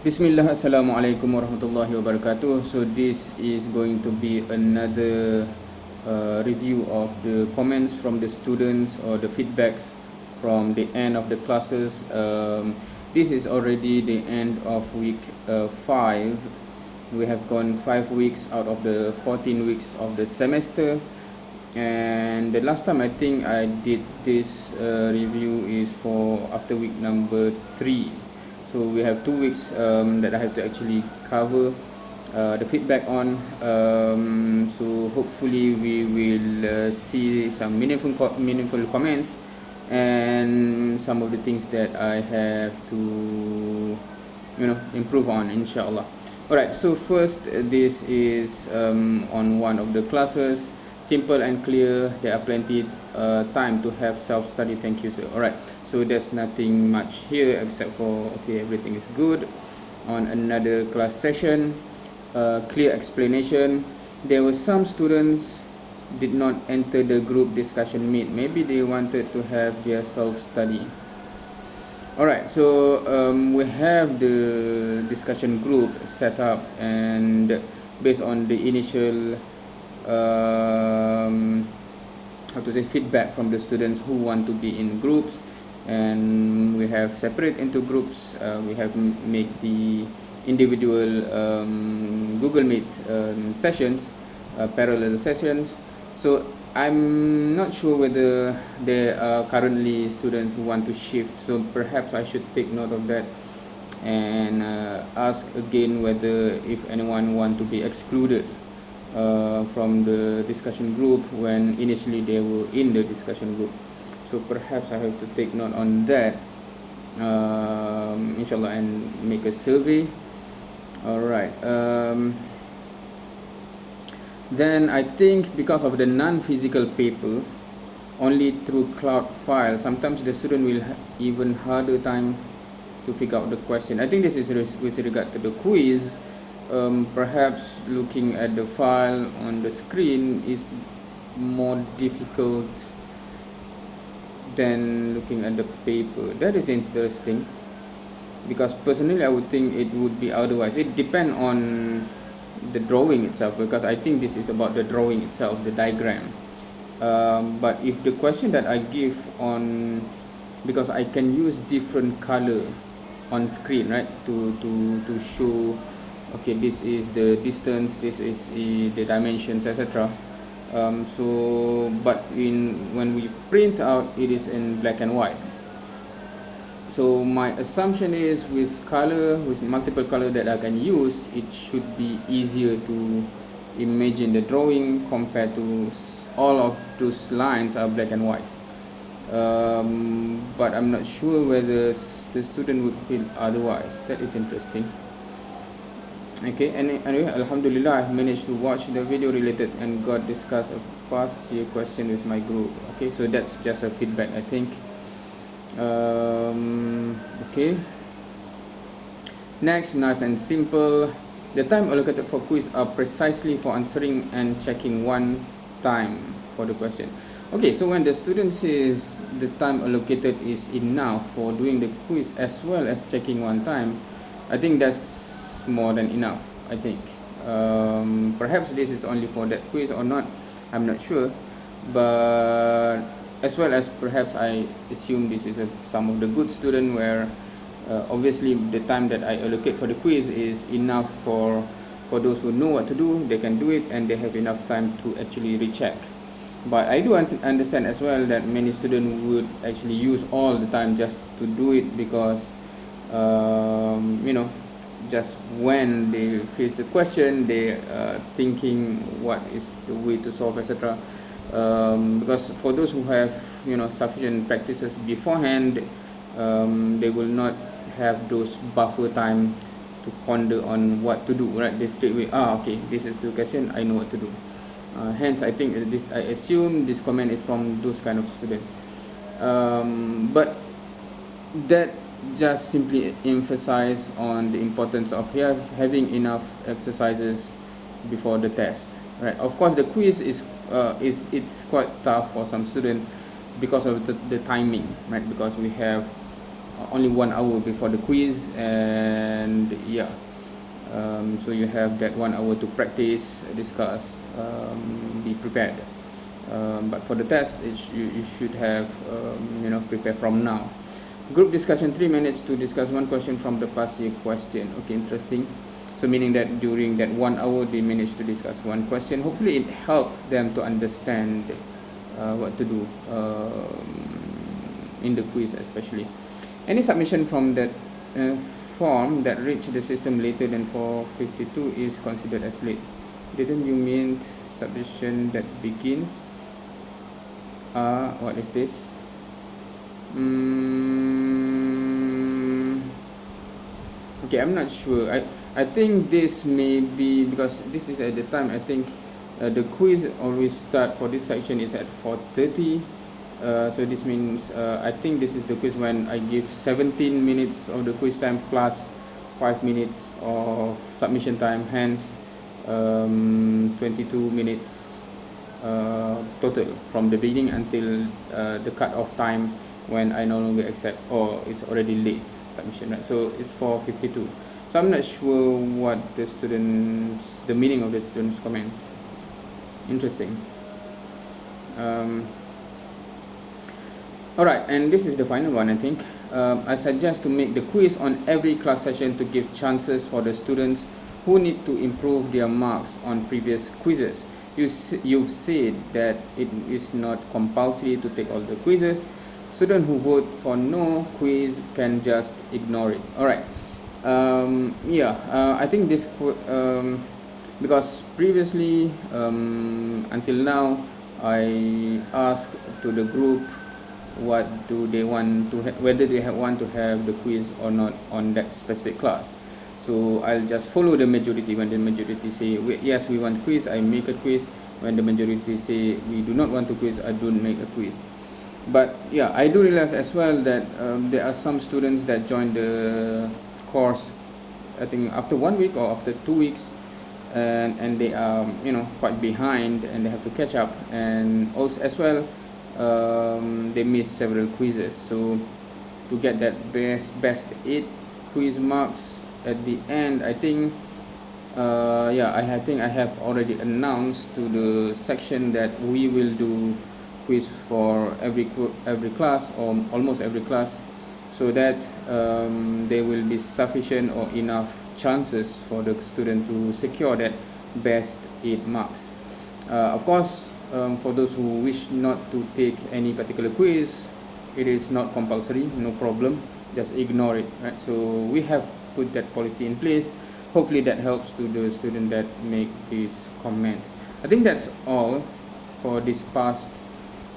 Bismillah, Assalamualaikum warahmatullahi wabarakatuh. So this is going to be another review of the comments from the students or the feedbacks from the end of the classes. This is already the end of week 5. We have gone 5 weeks out of the 14 weeks of the semester, and the last time I think I did this review is for after week number 3. So we have 2 weeks that I have to actually cover the feedback on. So hopefully we will see some meaningful comments and some of the things that I have to improve on, inshallah. Alright, so first, this is on one of the classes. Simple and clear. There are plenty time to have self-study. Thank you, sir. Alright, so there's nothing much here except for okay, everything is good. On another class session, clear explanation. There were some students did not enter the group discussion meet. Maybe they wanted to have their self-study. Alright, so we have the discussion group set up, and based on the initial feedback from the students who want to be in groups, and we have separate into groups. We have made the individual Google Meet sessions, parallel sessions. So I'm not sure whether there are currently students who want to shift, so perhaps I should take note of that and ask again whether if anyone want to be excluded from the discussion group when initially they were in the discussion group. So perhaps I have to take note on that, inshallah, and make a survey. Alright, then I think because of the non-physical paper, only through cloud file, sometimes the student will even harder time to figure out the question. I think this is with regard to the quiz. Perhaps looking at the file on the screen is more difficult than looking at the paper. That is interesting, because personally I would think it would be otherwise. It depends on the drawing itself, because I think this is about the drawing itself, the diagram. But if the question that I give on, because I can use different color on screen, right, to show, okay, this is the distance, this is the dimensions, etc. So but when we print out, it is in black and white. So my assumption is with multiple color that I can use, it should be easier to imagine the drawing compared to all of those lines are black and white. But I'm not sure whether the student would feel otherwise. That is interesting. Okay, anyway, alhamdulillah, I managed to watch the video related and got discuss a past year question with my group. Okay, so that's just a feedback, I think. Okay, next, nice and simple. The time allocated for quiz are precisely for answering and checking one time for the question. Okay, so when the student says the time allocated is enough for doing the quiz as well as checking one time, I think that's more than enough, I think. Perhaps this is only for that quiz or not, I'm not sure, but as well as perhaps I assume this is some of the good student where obviously the time that I allocate for the quiz is enough for those who know what to do. They can do it and they have enough time to actually recheck. But I do understand as well that many students would actually use all the time just to do it, because just when they face the question, they thinking what is the way to solve, etc. Because for those who have sufficient practices beforehand, they will not have those buffer time to ponder on what to do, right? They straight away, okay, this is the question, I know what to do. Hence, I think I assume this comment is from those kind of students. But that just simply emphasize on the importance of having enough exercises before the test, right? Of course, the quiz is quite tough for some students because of the timing, right? Because we have only 1 hour before the quiz, and yeah, so you have that 1 hour to practice, discuss, be prepared. But for the test, you should have prepare from now. Group discussion, 3 minutes to discuss one question from the past year question. Okay, interesting. So meaning that during that 1 hour they managed to discuss one question. Hopefully it helped them to understand what to do in the quiz especially. Any submission from that form that reached the system later than 4:52 is considered as late. Didn't you mean submission that begins? What is this? Okay, I'm not sure. I think this may be because this is at the time. I think the quiz always start for this section is at 4:30. So this means I think this is the quiz when I give 17 minutes of the quiz time plus 5 minutes of submission time. Hence, 22 minutes total from the beginning until the cut-off time when I no longer accept or it's already late submission, right? So it's 4:52. So I'm not sure what the meaning of the students' comment. Interesting. Alright, and this is the final one, I think. I suggest to make the quiz on every class session to give chances for the students who need to improve their marks on previous quizzes. You've said that it is not compulsory to take all the quizzes. Students who vote for no quiz can just ignore it. Alright. I think this because previously until now I asked to the group what do they want to whether they want to have the quiz or not on that specific class. So I'll just follow the majority. When the majority say yes, we want quiz, I make a quiz. When the majority say we do not want to quiz, I don't make a quiz. But yeah, I do realize as well that there are some students that join the course, I think after 1 week or after 2 weeks, and they are quite behind and they have to catch up, and also as well they miss several quizzes. So to get that best 8 quiz marks at the end, I think I think I have already announced to the section that we will do quiz for every class or almost every class, so that there will be sufficient or enough chances for the student to secure that best 8 marks. Of course, for those who wish not to take any particular quiz, it is not compulsory, no problem, just ignore it, right? So we have put that policy in place. Hopefully that helps to the student that make this comment. I think that's all for this past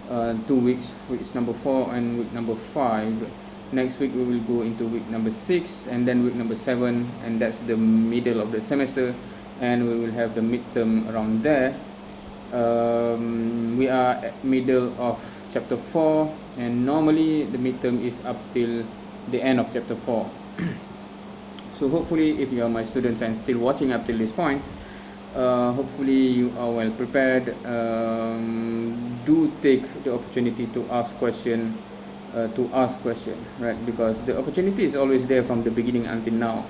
2 weeks, week number 4 and week number 5. Next week we will go into week number 6 and then week number 7, and that's the middle of the semester, and we will have the midterm around there. We are at middle of chapter 4, and normally the midterm is up till the end of chapter 4. So hopefully if you are my students and still watching up till this point, hopefully you are well prepared. Do take the opportunity to ask question, right? Because the opportunity is always there from the beginning until now.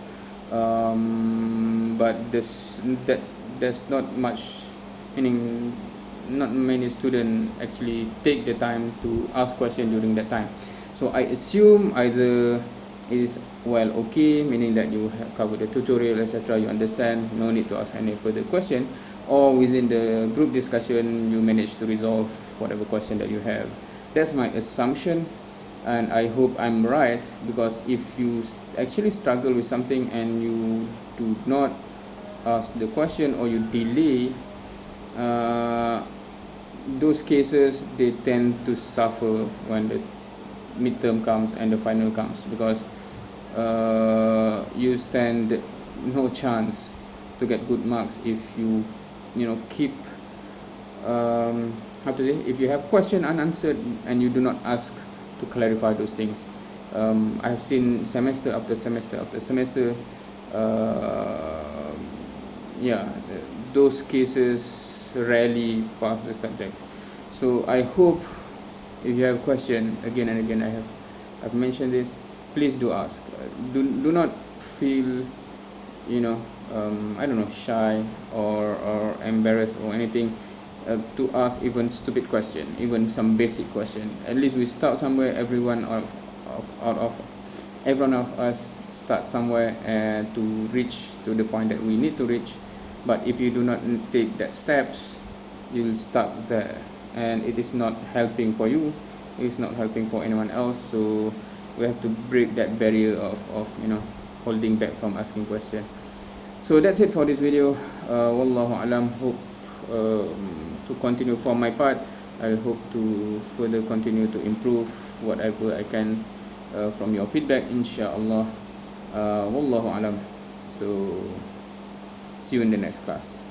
But there's not much, meaning not many students actually take the time to ask question during that time. So I assume either it is okay, meaning that you have covered the tutorial, etc., you understand, no need to ask any further question, or within the group discussion you manage to resolve whatever question that you have. That's my assumption, and I hope I'm right, because if you actually struggle with something and you do not ask the question or you delay, those cases they tend to suffer when the midterm comes and the final comes, because you stand no chance to get good marks if you keep if you have question unanswered and you do not ask to clarify those things. I have seen semester after semester after semester, those cases rarely pass the subject. So I hope if you have question, again and again I've mentioned this, please do ask. Do not feel, you know, I don't know, shy or embarrassed or anything, to ask even stupid question, even some basic question. At least we start somewhere. Out of every one of us start somewhere, and to reach to the point that we need to reach. But if you do not take that steps, you'll stuck there, and it is not helping for you, it's not helping for anyone else. So we have to break that barrier of holding back from asking question. So that's it for this video. Wallahu alam. Hope to continue from my part. I hope to further continue to improve whatever I can from your feedback, inshallah. Wallahu alam. So see you in the next class.